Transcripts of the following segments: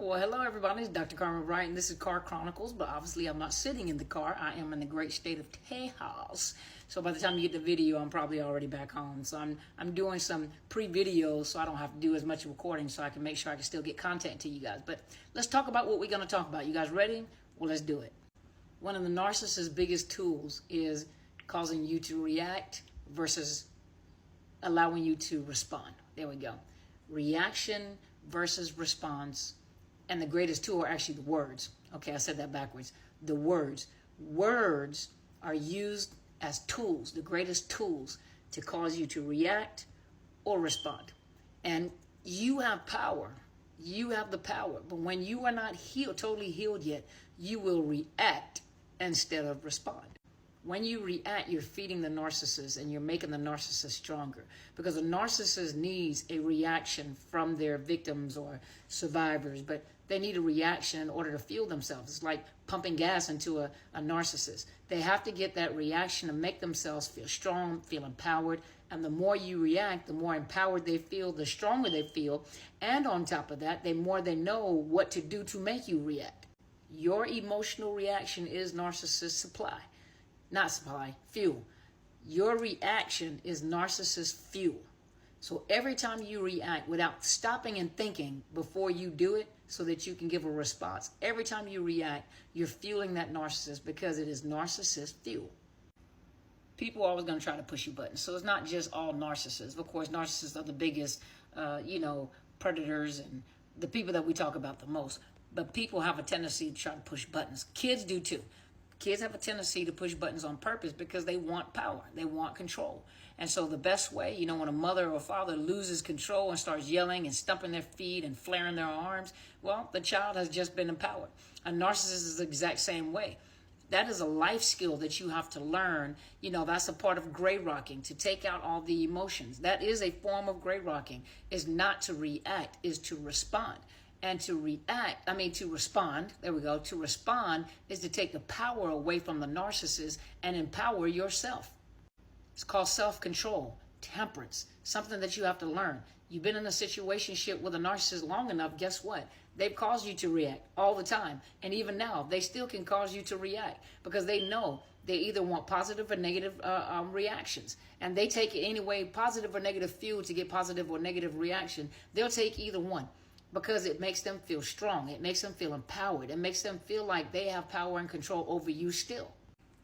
Well, hello everybody, it's Dr. Carmen Wright, and this is Car Chronicles, but obviously I'm not sitting in the car. I am in the great state of Tejas. So by the time you get the video, I'm probably already back home. So I'm doing some pre-videos so I don't have to do as much recording so I can make sure I can still get content to you guys. But let's talk about what we're going to talk about. You guys ready? Well, let's do it. One of the narcissist's biggest tools is causing you to react versus allowing you to respond. There we go. Reaction versus response. And the greatest tool are actually the words. Okay, I said that backwards. The words. Words are used as tools, the greatest tools to cause you to react or respond. And you have power. You have the power. But when you are not healed, totally healed yet, you will react instead of respond. When you react, you're feeding the narcissist and you're making the narcissist stronger, because a narcissist needs a reaction from their victims or survivors, but they need a reaction in order to fuel themselves. It's like pumping gas into a narcissist. They have to get that reaction to make themselves feel strong, feel empowered. And the more you react, the more empowered they feel, the stronger they feel. And on top of that, the more they know what to do to make you react. Your emotional reaction is narcissist supply. Not supply, fuel. Your reaction is narcissist fuel. So every time you react without stopping and thinking before you do it so that you can give a response, every time you react, you're fueling that narcissist because it is narcissist fuel. People are always going to try to push you buttons. So it's not just all narcissists. Of course, narcissists are the biggest, predators and the people that we talk about the most. But people have a tendency to try to push buttons. Kids do too. Kids have a tendency to push buttons on purpose because they want power. They want control. And so the best way, when a mother or father loses control and starts yelling and stumping their feet and flaring their arms, well, the child has just been empowered. A narcissist is the exact same way. That is a life skill that you have to learn. That's a part of gray rocking, to take out all the emotions. That is a form of gray rocking, is not to react, is to respond. And to respond, there we go. To respond is to take the power away from the narcissist and empower yourself. It's called self-control, temperance, something that you have to learn. You've been in a situationship with a narcissist long enough, guess what? They've caused you to react all the time. And even now, they still can cause you to react because they know they either want positive or negative reactions. And they take it anyway, positive or negative fuel to get positive or negative reaction. They'll take either one, because it makes them feel strong. It makes them feel empowered. It makes them feel like they have power and control over you still.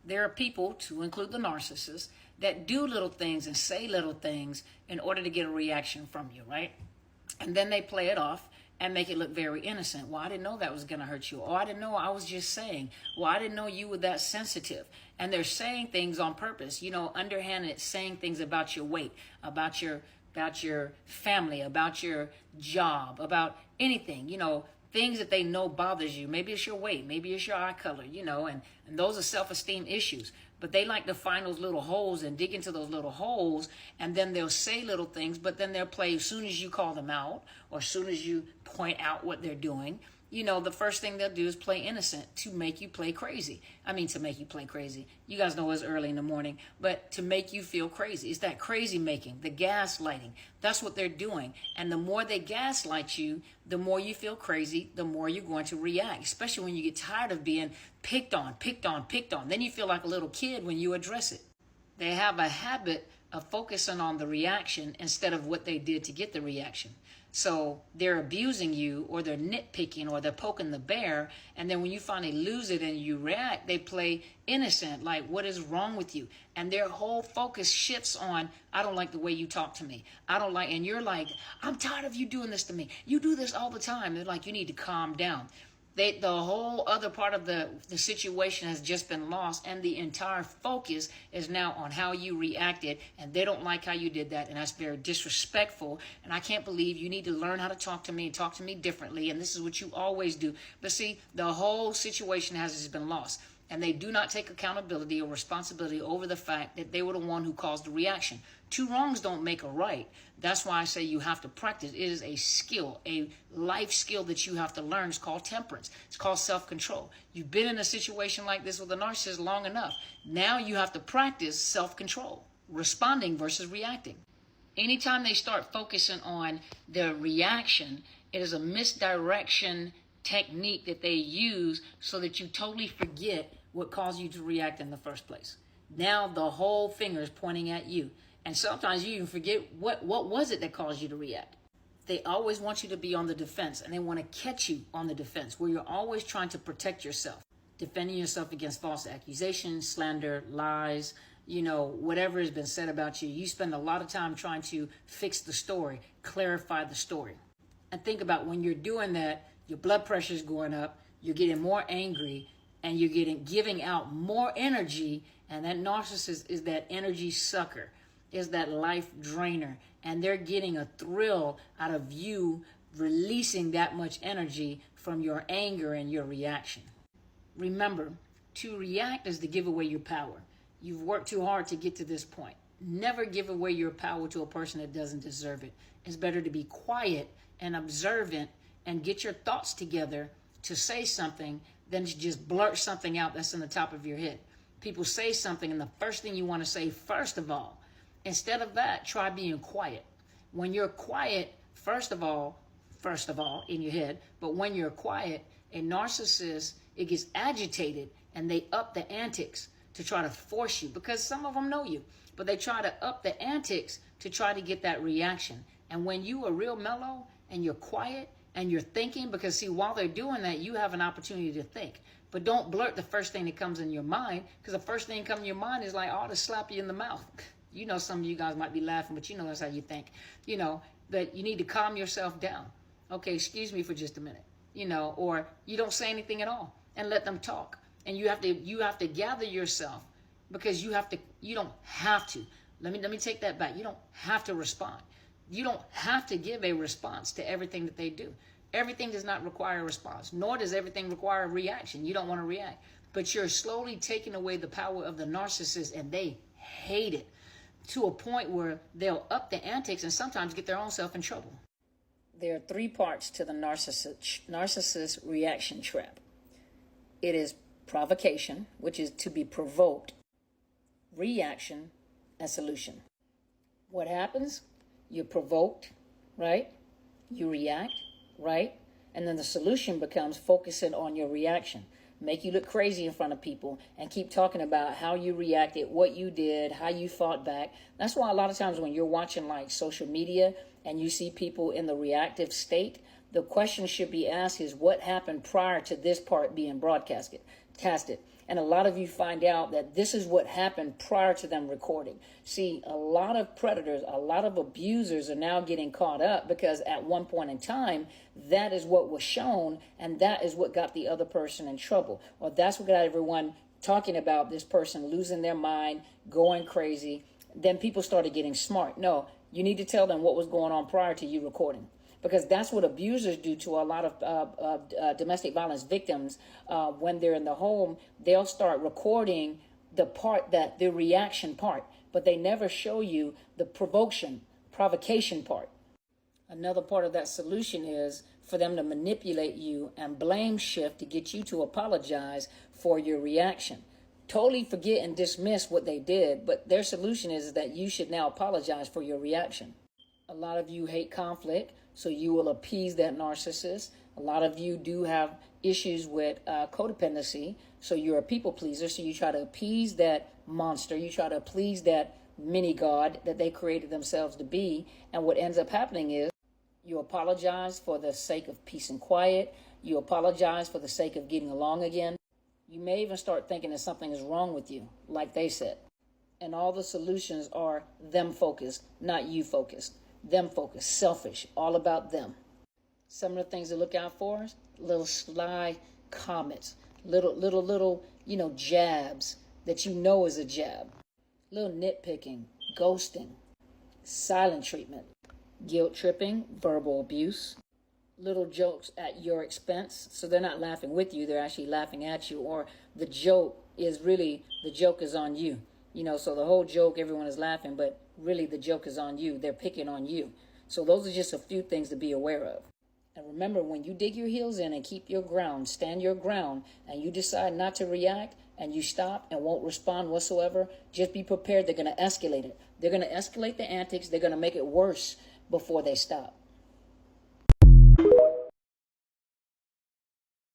There are people, to include the narcissists, that do little things and say little things in order to get a reaction from you, right? And then they play it off and make it look very innocent. Well, I didn't know that was going to hurt you. Oh, I didn't know, I was just saying. Well, I didn't know you were that sensitive. And they're saying things on purpose, underhanded, saying things about your weight, about your family, about your job, about anything, things that they know bothers you. Maybe it's your weight, maybe it's your eye color, and those are self-esteem issues. But they like to find those little holes and dig into those little holes, and then they'll say little things, but then they'll play as soon as you call them out or as soon as you point out what they're doing. The first thing they'll do is play innocent to make you play crazy. To make you play crazy. You guys know it's early in the morning, but to make you feel crazy. It's that crazy making, the gaslighting. That's what they're doing. And the more they gaslight you, the more you feel crazy, the more you're going to react, especially when you get tired of being picked on. Then you feel like a little kid when you address it. They have a habit of focusing on the reaction instead of what they did to get the reaction. So they're abusing you, or they're nitpicking, or they're poking the bear. And then when you finally lose it and you react, they play innocent, like, what is wrong with you? And their whole focus shifts on, I don't like the way you talk to me. And you're like, I'm tired of you doing this to me. You do this all the time. They're like, you need to calm down. The whole other part of the situation has just been lost, and the entire focus is now on how you reacted, and they don't like how you did that, and that's very disrespectful, and I can't believe you need to learn how to talk to me and talk to me differently, and this is what you always do. But see, the whole situation has just been lost, and they do not take accountability or responsibility over the fact that they were the one who caused the reaction. Two wrongs don't make a right. That's why I say you have to practice. It is a skill, a life skill that you have to learn. It's called temperance. It's called self-control. You've been in a situation like this with a narcissist long enough. Now you have to practice self-control, responding versus reacting. Anytime they start focusing on their reaction, it is a misdirection technique that they use so that you totally forget what caused you to react in the first place. Now the whole finger is pointing at you. And sometimes you even forget what was it that caused you to react. They always want you to be on the defense, and they want to catch you on the defense, where you're always trying to protect yourself, defending yourself against false accusations, slander, lies, whatever has been said about you. You spend a lot of time trying to fix the story, clarify the story. And think about when you're doing that, your blood pressure is going up, you're getting more angry, and you're giving out more energy. And that narcissist is that energy sucker, is that life drainer. And they're getting a thrill out of you releasing that much energy from your anger and your reaction. Remember, to react is to give away your power. You've worked too hard to get to this point. Never give away your power to a person that doesn't deserve it. It's better to be quiet and observant and get your thoughts together to say something than to just blurt something out that's in the top of your head. People say something, and the first thing you want to say, first of all, instead of that, try being quiet. When you're quiet, first of all, in your head, but when you're quiet, a narcissist, it gets agitated and they up the antics to try to force you, because some of them know you, but they try to up the antics to try to get that reaction. And when you are real mellow and you're quiet and you're thinking, because see, while they're doing that, you have an opportunity to think. But don't blurt the first thing that comes in your mind, because the first thing that comes in your mind is like, oh, to slap you in the mouth. Some of you guys might be laughing, but that's how you think. That you need to calm yourself down. Okay, excuse me for just a minute. Or you don't say anything at all and let them talk. And you have to gather yourself, because you don't have to. Let me take that back. You don't have to respond. You don't have to give a response to everything that they do. Everything does not require a response, nor does everything require a reaction. You don't want to react. But you're slowly taking away the power of the narcissist, and they hate it to a point where they'll up the antics and sometimes get their own self in trouble. There are 3 parts to the narcissist reaction trap. It is provocation, which is to be provoked, reaction, and solution. What happens? You're provoked, right? You react, right? And then the solution becomes focusing on your reaction. Make you look crazy in front of people and keep talking about how you reacted, what you did, how you fought back. That's why a lot of times when you're watching like social media and you see people in the reactive state, the question should be asked is, what happened prior to this part being broadcasted? And a lot of you find out that this is what happened prior to them recording. See, a lot of predators, a lot of abusers are now getting caught up, because at one point in time, that is what was shown, and that is what got the other person in trouble. Or that's what got everyone talking about this person losing their mind, going crazy. Then people started getting smart. No, you need to tell them what was going on prior to you recording. Because that's what abusers do to a lot of domestic violence victims. When they're in the home, they'll start recording the reaction part, but they never show you the provocation part. Another part of that solution is for them to manipulate you and blame shift to get you to apologize for your reaction. Totally forget and dismiss what they did, but their solution is that you should now apologize for your reaction. A lot of you hate conflict, so you will appease that narcissist. A lot of you do have issues with codependency, so you're a people pleaser, so you try to appease that monster. You try to please that mini god that they created themselves to be, and what ends up happening is you apologize for the sake of peace and quiet. You apologize for the sake of getting along again. You may even start thinking that something is wrong with you, like they said. And all the solutions are them focused, not you focused. Them focused, selfish, all about them. Some of the things to look out for is little sly comments, little, jabs that is a jab. Little nitpicking, ghosting, silent treatment, guilt tripping, verbal abuse, little jokes at your expense. So they're not laughing with you, they're actually laughing at you, or the joke is on you. So the whole joke, everyone is laughing, but really the joke is on you. They're picking on you. So those are just a few things to be aware of. And remember, when you dig your heels in and keep your ground, stand your ground, and you decide not to react, and you stop and won't respond whatsoever, just be prepared. They're going to escalate it. They're going to escalate the antics. They're going to make it worse before they stop.